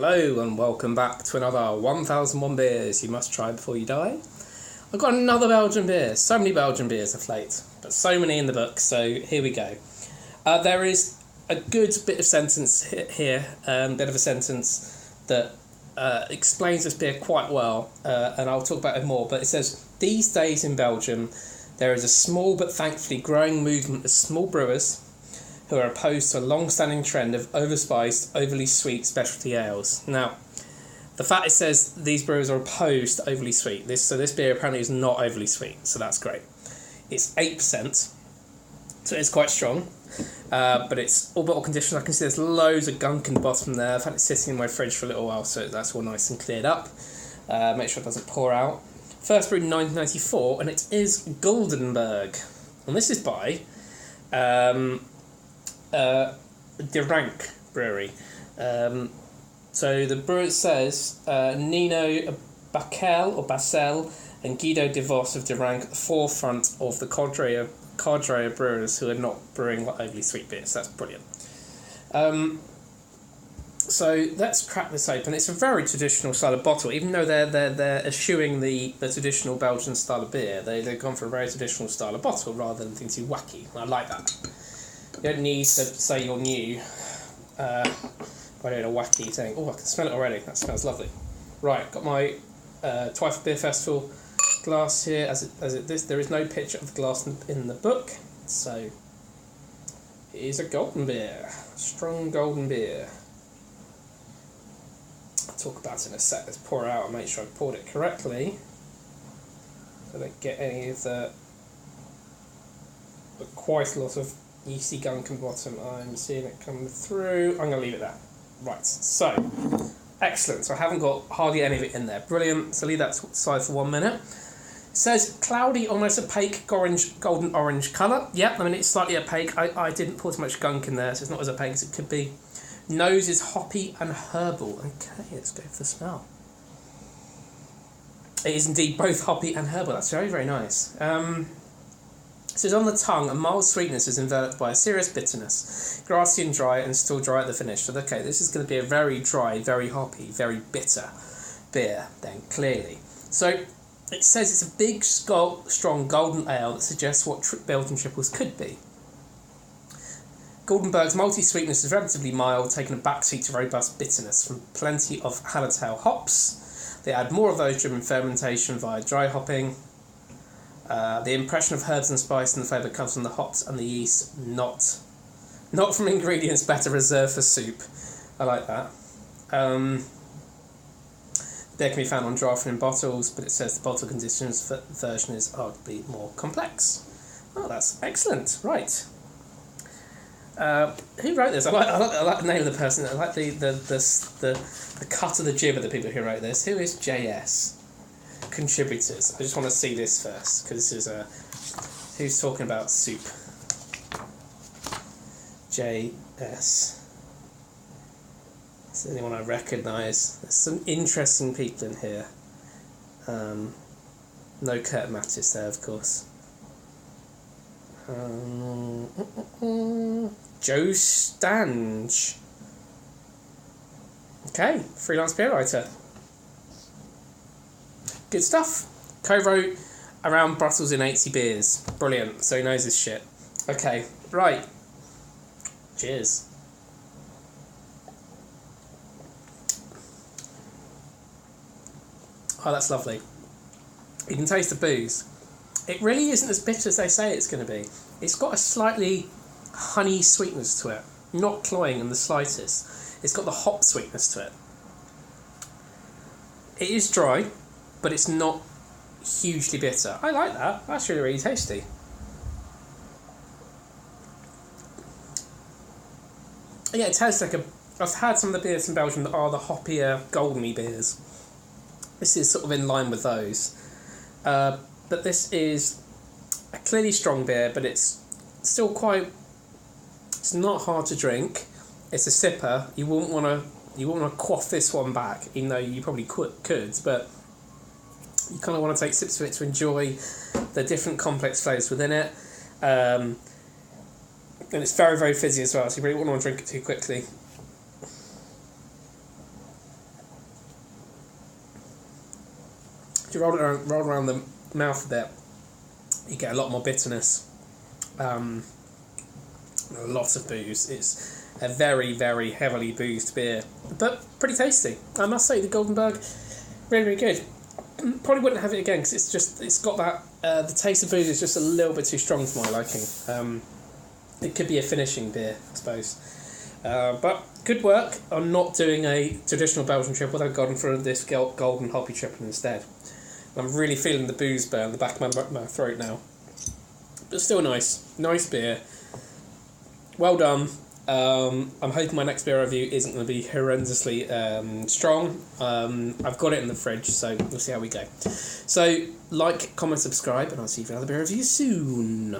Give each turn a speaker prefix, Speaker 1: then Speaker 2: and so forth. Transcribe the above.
Speaker 1: Hello and welcome back to another 1001 beers you must try before you die. I've got another Belgian beer. So many Belgian beers of late, but so many in the book, so here we go. There is a good bit of sentence here, bit of a sentence that explains this beer quite well, and I'll talk about it more, but it says, "These days in Belgium, there is a small but thankfully growing movement of small brewers who are opposed to a long-standing trend of overspiced, overly sweet specialty ales." Now, the fact it says these brewers are opposed to overly sweet. This beer apparently is not overly sweet, so that's great. It's 8%, so it's quite strong, but it's all bottle conditioned. I can see there's loads of gunk in the bottom there. I've had it sitting in my fridge for a little while, so that's all nice and cleared up. Make sure it doesn't pour out. First brewed in 1994, and it is Guldenberg. And this is by De Rank Brewery. So the brewer says Nino Basel and Guido de Vos of De Rank at the forefront of the cadre of brewers who are not brewing like overly sweet beers. That's brilliant. So let's crack this open. It's a very traditional style of bottle, even though they're eschewing the traditional Belgian style of beer. They've gone for a very traditional style of bottle rather than anything too wacky. I like that. You don't need to say you're new by doing a wacky thing. Oh, I can smell it already. That smells lovely. Right, got my Twyford Beer Festival glass here. There is no picture of the glass in the book, so it is a golden beer, strong golden beer. I'll talk about it in a sec. Let's pour it out and make sure I poured it correctly, so I don't get any of the quite a lot of yeasty gunk in the bottom. I'm seeing it coming through. I'm going to leave it there. Right, so, excellent. So I haven't got hardly any of it in there. Brilliant. So leave that to the side for 1 minute. It says cloudy, almost opaque, golden orange colour. Yeah, I mean, it's slightly opaque. I didn't put as much gunk in there, so it's not as opaque as it could be. Nose is hoppy and herbal. Okay, let's go for the smell. It is indeed both hoppy and herbal. That's very, very nice. It says on the tongue, a mild sweetness is enveloped by a serious bitterness, grassy and dry, and still dry at the finish. So, okay, this is going to be a very dry, very hoppy, very bitter beer, then, clearly. So, it says it's a big, strong golden ale that suggests what Belgian triples could be. Guldenberg's malty sweetness is relatively mild, taking a backseat to robust bitterness from plenty of Hallertau hops. They add more of those during fermentation via dry hopping. The impression of herbs and spice in the flavour comes from the hops and the yeast, not from ingredients better reserved for soup. I like that. Beer can be found on draft and in bottles, but it says the bottle conditions version is arguably more complex. Oh, that's excellent. Right. Who wrote this? I like the name of the person. I like the cut of the jib of the people who wrote this. Who is JS? Contributors. I just want to see this first, because this is who's talking about soup. JS. Is there anyone I recognise? There's some interesting people in here. No Kurt Mattis there, of course. Joe Stange. Okay, freelance beer writer. Good stuff. Co-wrote around Brussels in 80 beers. Brilliant. So he knows his shit. Okay, right. Cheers. Oh, that's lovely. You can taste the booze. It really isn't as bitter as they say it's going to be. It's got a slightly honey sweetness to it. Not cloying in the slightest. It's got the hop sweetness to it. It is dry, but it's not hugely bitter. I like that. That's really, really tasty. Yeah, it tastes like I've had some of the beers in Belgium that are the hoppier, goldeny beers. This is sort of in line with those. But this is a clearly strong beer, but it's still it's not hard to drink. It's a sipper. You wouldn't want to quaff this one back, even though you probably could, but you kind of want to take sips of it to enjoy the different complex flavours within it. And it's very, very fizzy as well, so you really wouldn't want to drink it too quickly. If you roll around the mouth a bit, you get a lot more bitterness. A lot of booze. It's a very, very heavily boozed beer, but pretty tasty. I must say, the Guldenberg, really, really good. Probably wouldn't have it again because it's got that the taste of booze is just a little bit too strong for my liking. It could be a finishing beer, I suppose. But good work on not doing a traditional Belgian triple. I've gone for this golden hoppy triple instead. I'm really feeling the booze burn the back of my throat now. But still nice beer. Well done. I'm hoping my next beer review isn't going to be horrendously strong. I've got it in the fridge, so we'll see how we go. So, like, comment, subscribe, and I'll see you for another beer review soon.